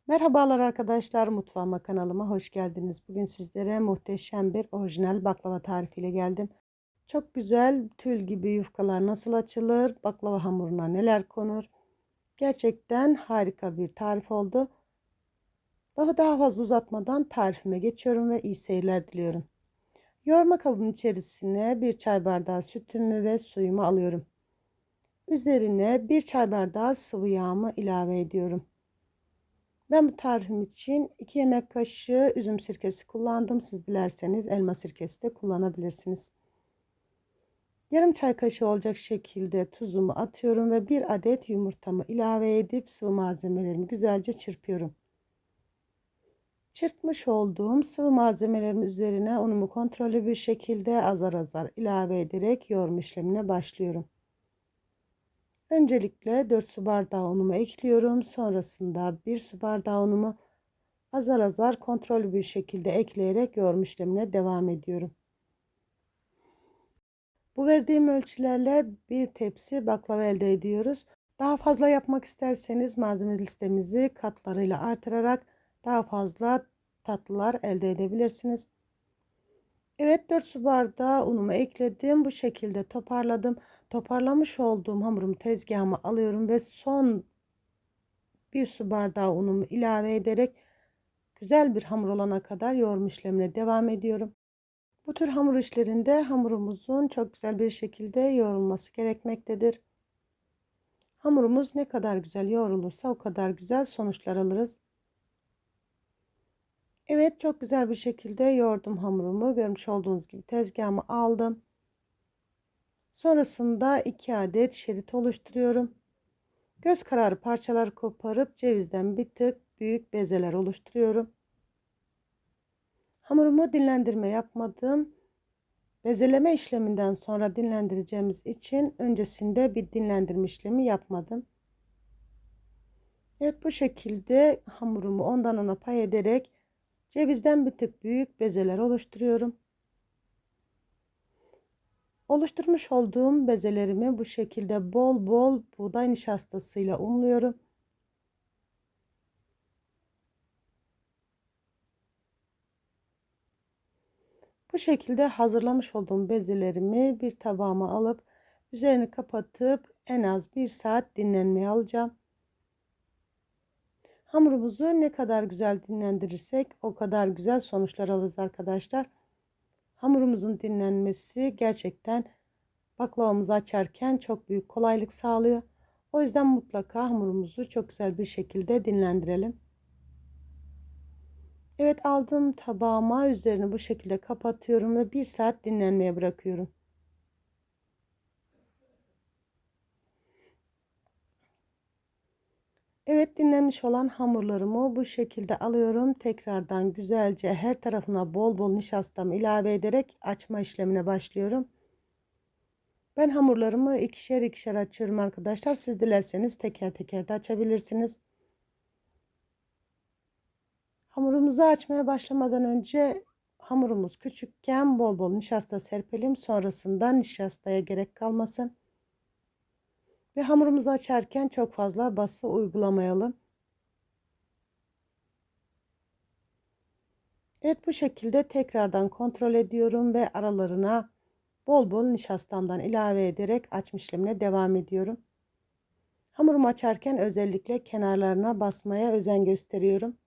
Merhabalar arkadaşlar, mutfağıma kanalıma hoş geldiniz. Bugün sizlere muhteşem bir orijinal baklava tarifiyle geldim. Çok güzel tül gibi yufkalar nasıl açılır, baklava hamuruna neler konur. Gerçekten harika bir tarif oldu. Daha fazla uzatmadan tarifime geçiyorum ve iyi seyirler diliyorum. Yoğurma kabının içerisine bir çay bardağı sütümü ve suyumu alıyorum. Üzerine bir çay bardağı sıvı yağımı ilave ediyorum. Ben bu tarifim için 2 yemek kaşığı üzüm sirkesi kullandım. Siz dilerseniz elma sirkesi de kullanabilirsiniz. Yarım çay kaşığı olacak şekilde tuzumu atıyorum ve bir adet yumurtamı ilave edip sıvı malzemelerimi güzelce çırpıyorum. Çırpmış olduğum sıvı malzemelerin üzerine unumu kontrollü bir şekilde azar azar ilave ederek yoğurma işlemine başlıyorum. Öncelikle 4 su bardağı unumu ekliyorum. Sonrasında 1 su bardağı unumu azar azar kontrollü bir şekilde ekleyerek yoğurma işlemine devam ediyorum. Bu verdiğim ölçülerle bir tepsi baklava elde ediyoruz. Daha fazla yapmak isterseniz malzeme listemizi katlarıyla artırarak daha fazla tatlılar elde edebilirsiniz. Evet, 4 su bardağı unumu ekledim. Bu şekilde toparladım. Toparlamış olduğum hamurumu tezgahıma alıyorum ve son 1 su bardağı unumu ilave ederek güzel bir hamur olana kadar yoğurma işlemine devam ediyorum. Bu tür hamur işlerinde hamurumuzun çok güzel bir şekilde yoğrulması gerekmektedir. Hamurumuz ne kadar güzel yoğrulursa o kadar güzel sonuçlar alırız. Evet, çok güzel bir şekilde yoğurdum hamurumu. Görmüş olduğunuz gibi tezgahımı aldım. Sonrasında 2 adet şerit oluşturuyorum. Göz kararı parçalar koparıp cevizden bir tık büyük bezeler oluşturuyorum. Hamurumu dinlendirme yapmadım. Bezeleme işleminden sonra dinlendireceğimiz için öncesinde bir dinlendirme işlemi yapmadım. Evet, bu şekilde hamurumu ondan ona pay ederek cevizden bir tık büyük bezeler oluşturuyorum. Oluşturmuş olduğum bezelerimi bu şekilde bol bol buğday nişastasıyla unluyorum. Bu şekilde hazırlamış olduğum bezelerimi bir tabağıma alıp üzerini kapatıp en az 1 saat dinlenmeye alacağım. Hamurumuzu ne kadar güzel dinlendirirsek o kadar güzel sonuçlar alırız arkadaşlar. Hamurumuzun dinlenmesi gerçekten baklavamızı açarken çok büyük kolaylık sağlıyor. O yüzden mutlaka hamurumuzu çok güzel bir şekilde dinlendirelim. Evet, aldığım tabağıma üzerini bu şekilde kapatıyorum ve 1 saat dinlenmeye bırakıyorum. Evet, dinlenmiş olan hamurlarımı bu şekilde alıyorum. Tekrardan güzelce her tarafına bol bol nişastamı ilave ederek açma işlemine başlıyorum. Ben hamurlarımı ikişer ikişer açıyorum arkadaşlar. Siz dilerseniz teker teker de açabilirsiniz. Hamurumuzu açmaya başlamadan önce hamurumuz küçükken bol bol nişasta serpelim. Sonrasında nişastaya gerek kalmasın. Ve hamurumuzu açarken çok fazla baskı uygulamayalım. Evet, bu şekilde tekrardan kontrol ediyorum ve aralarına bol bol nişastamdan ilave ederek açma işlemine devam ediyorum. Hamurumu açarken özellikle kenarlarına basmaya özen gösteriyorum.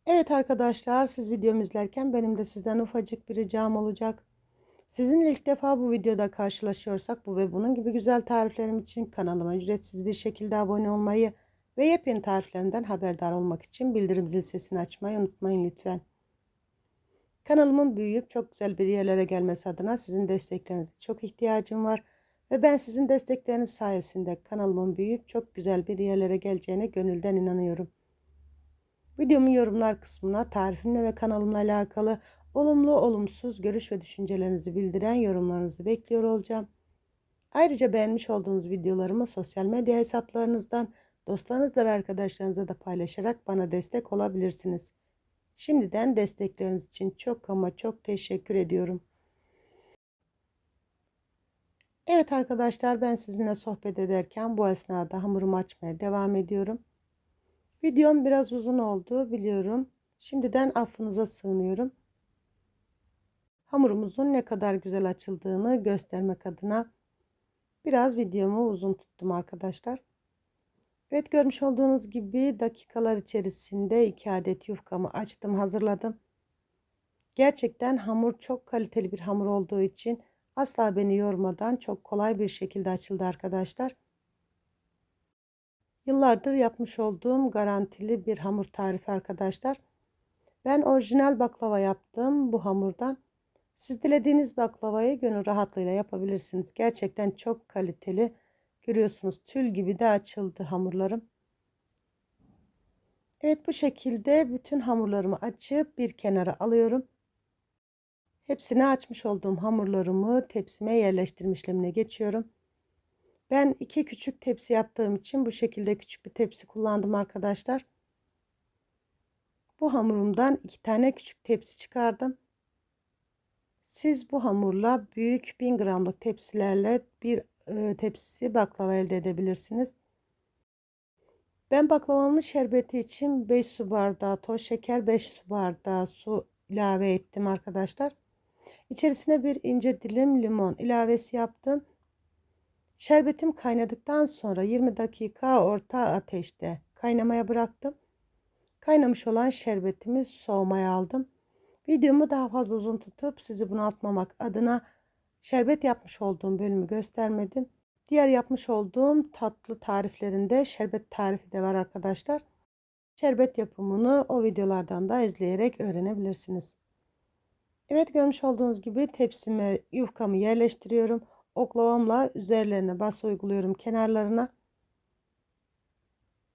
Evet arkadaşlar, siz videomu izlerken benim de sizden ufacık bir ricam olacak. Sizinle ilk defa bu videoda karşılaşıyorsak bu ve bunun gibi güzel tariflerim için kanalıma ücretsiz bir şekilde abone olmayı ve yepyeni tariflerimden haberdar olmak için bildirim zil sesini açmayı unutmayın lütfen. Kanalımın büyüyüp çok güzel bir yerlere gelmesi adına sizin desteklerinize çok ihtiyacım var. Ve ben sizin destekleriniz sayesinde kanalımın büyüyüp çok güzel bir yerlere geleceğine gönülden inanıyorum. Videomun yorumlar kısmına tarifimle ve kanalımla alakalı olumlu olumsuz görüş ve düşüncelerinizi bildiren yorumlarınızı bekliyor olacağım. Ayrıca beğenmiş olduğunuz videolarımı sosyal medya hesaplarınızdan dostlarınızla ve arkadaşlarınızla da paylaşarak bana destek olabilirsiniz. Şimdiden destekleriniz için çok ama çok teşekkür ediyorum. Evet arkadaşlar, ben sizinle sohbet ederken bu esnada hamurumu açmaya devam ediyorum. Videom biraz uzun oldu biliyorum. Şimdiden affınıza sığınıyorum. Hamurumuzun ne kadar güzel açıldığını göstermek adına biraz videomu uzun tuttum arkadaşlar. Evet, görmüş olduğunuz gibi dakikalar içerisinde 2 adet yufkamı açtım, hazırladım. Gerçekten hamur çok kaliteli bir hamur olduğu için asla beni yormadan çok kolay bir şekilde açıldı arkadaşlar. Yıllardır yapmış olduğum garantili bir hamur tarifi arkadaşlar. Ben orijinal baklava yaptım bu hamurdan. Siz dilediğiniz baklavayı gönül rahatlığıyla yapabilirsiniz. Gerçekten çok kaliteli. Görüyorsunuz, tül gibi de açıldı hamurlarım. Evet, bu şekilde bütün hamurlarımı açıp bir kenara alıyorum. Hepsini açmış olduğum hamurlarımı tepsime yerleştirme işlemine geçiyorum. Ben 2 küçük tepsi yaptığım için bu şekilde küçük bir tepsi kullandım arkadaşlar. Bu hamurumdan 2 tane küçük tepsi çıkardım. Siz bu hamurla büyük 1000 gramlık tepsilerle bir tepsi baklava elde edebilirsiniz. Ben baklavamın şerbeti için 5 su bardağı toz şeker, 5 su bardağı su ilave ettim arkadaşlar. İçerisine bir ince dilim limon ilavesi yaptım. Şerbetim kaynadıktan sonra 20 dakika orta ateşte kaynamaya bıraktım. Kaynamış olan şerbetimi soğumaya aldım. Videomu daha fazla uzun tutup sizi bunaltmamak adına şerbet yapmış olduğum bölümü göstermedim. Diğer yapmış olduğum tatlı tariflerinde şerbet tarifi de var arkadaşlar. Şerbet yapımını o videolardan da izleyerek öğrenebilirsiniz. Evet, görmüş olduğunuz gibi tepsime yufkamı yerleştiriyorum. Oklavamla üzerlerine bas uyguluyorum, kenarlarına.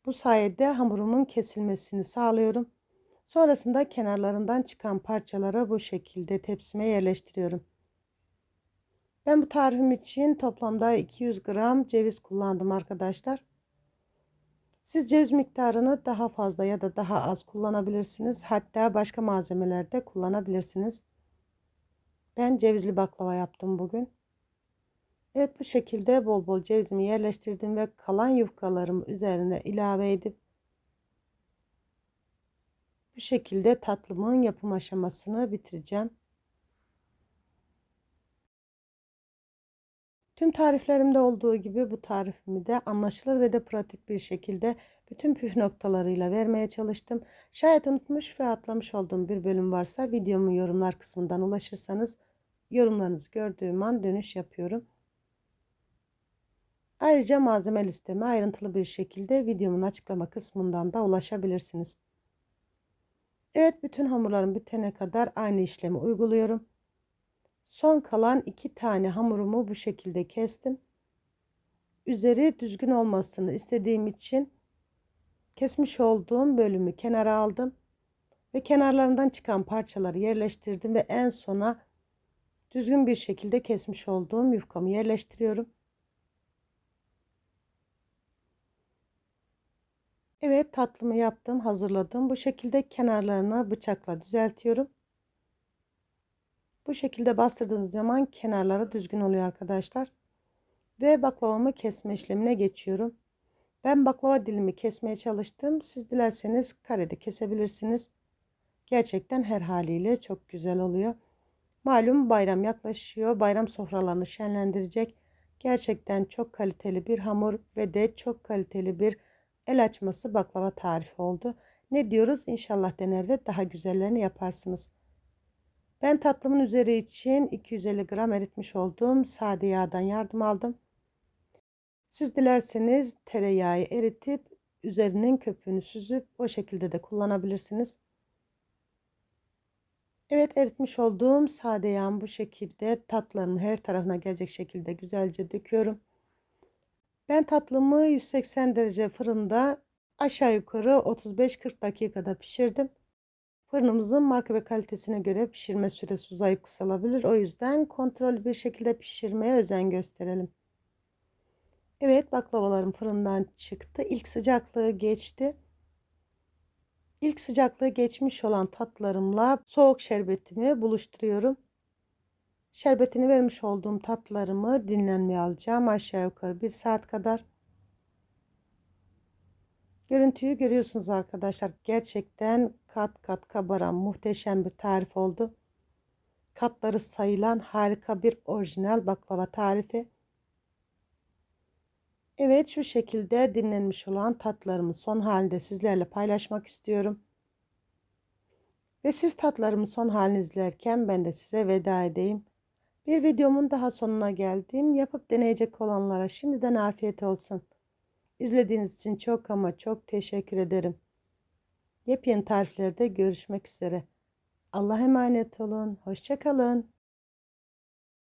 Bu sayede hamurumun kesilmesini sağlıyorum. Sonrasında kenarlarından çıkan parçaları bu şekilde tepsime yerleştiriyorum. Ben bu tarifim için toplamda 200 gram ceviz kullandım arkadaşlar. Siz ceviz miktarını daha fazla ya da daha az kullanabilirsiniz. Hatta başka malzemeler de kullanabilirsiniz. Ben cevizli baklava yaptım bugün. Evet, bu şekilde bol bol cevizimi yerleştirdim ve kalan yufkalarımı üzerine ilave edip bu şekilde tatlımın yapım aşamasını bitireceğim. Tüm tariflerimde olduğu gibi bu tarifimi de anlaşılır ve de pratik bir şekilde bütün püf noktalarıyla vermeye çalıştım. Şayet unutmuş ve atlamış olduğum bir bölüm varsa videomun yorumlar kısmından ulaşırsanız yorumlarınızı gördüğüm an dönüş yapıyorum. Ayrıca malzeme listeme ayrıntılı bir şekilde videomun açıklama kısmından da ulaşabilirsiniz. Evet, bütün hamurlarım bitene kadar aynı işlemi uyguluyorum. Son kalan 2 tane hamurumu bu şekilde kestim. Üzeri düzgün olmasını istediğim için kesmiş olduğum bölümü kenara aldım ve kenarlarından çıkan parçaları yerleştirdim ve en sona düzgün bir şekilde kesmiş olduğum yufkamı yerleştiriyorum. Evet, tatlımı yaptım, hazırladım. Bu şekilde kenarlarını bıçakla düzeltiyorum. Bu şekilde bastırdığımız zaman kenarları düzgün oluyor arkadaşlar. Ve baklavamı kesme işlemine geçiyorum. Ben baklava dilimi kesmeye çalıştım. Siz dilerseniz karede kesebilirsiniz. Gerçekten her haliyle çok güzel oluyor. Malum bayram yaklaşıyor. Bayram sofralarını şenlendirecek. Gerçekten çok kaliteli bir hamur ve de çok kaliteli bir el açması baklava tarifi oldu. Ne diyoruz? İnşallah dener ve daha güzellerini yaparsınız. Ben tatlımın üzeri için 250 gram eritmiş olduğum sade yağdan yardım aldım. Siz dilerseniz tereyağı eritip üzerinin köpüğünü süzüp o şekilde de kullanabilirsiniz. Evet, eritmiş olduğum sade yağım bu şekilde tatlarımın her tarafına gelecek şekilde güzelce döküyorum. Ben tatlımı 180 derece fırında aşağı yukarı 35-40 dakikada pişirdim. Fırınımızın marka ve kalitesine göre pişirme süresi uzayıp kısalabilir. O yüzden kontrollü bir şekilde pişirmeye özen gösterelim. Evet, baklavalarım fırından çıktı. İlk sıcaklığı geçti. İlk sıcaklığı geçmiş olan tatlarımla soğuk şerbetimi buluşturuyorum. Şerbetini vermiş olduğum tatlarımı dinlenmeye alacağım. Aşağı yukarı 1 saat kadar. Görüntüyü görüyorsunuz arkadaşlar. Gerçekten kat kat kabaran muhteşem bir tarif oldu. Katları sayılan harika bir orijinal baklava tarifi. Evet, şu şekilde dinlenmiş olan tatlarımı son halde sizlerle paylaşmak istiyorum. Ve siz tatlarımı son halini izlerken ben de size veda edeyim. Bir videomun daha sonuna geldim. Yapıp deneyecek olanlara şimdiden afiyet olsun. İzlediğiniz için çok ama çok teşekkür ederim. Yepyeni tariflerde görüşmek üzere. Allah'a emanet olun. Hoşça kalın.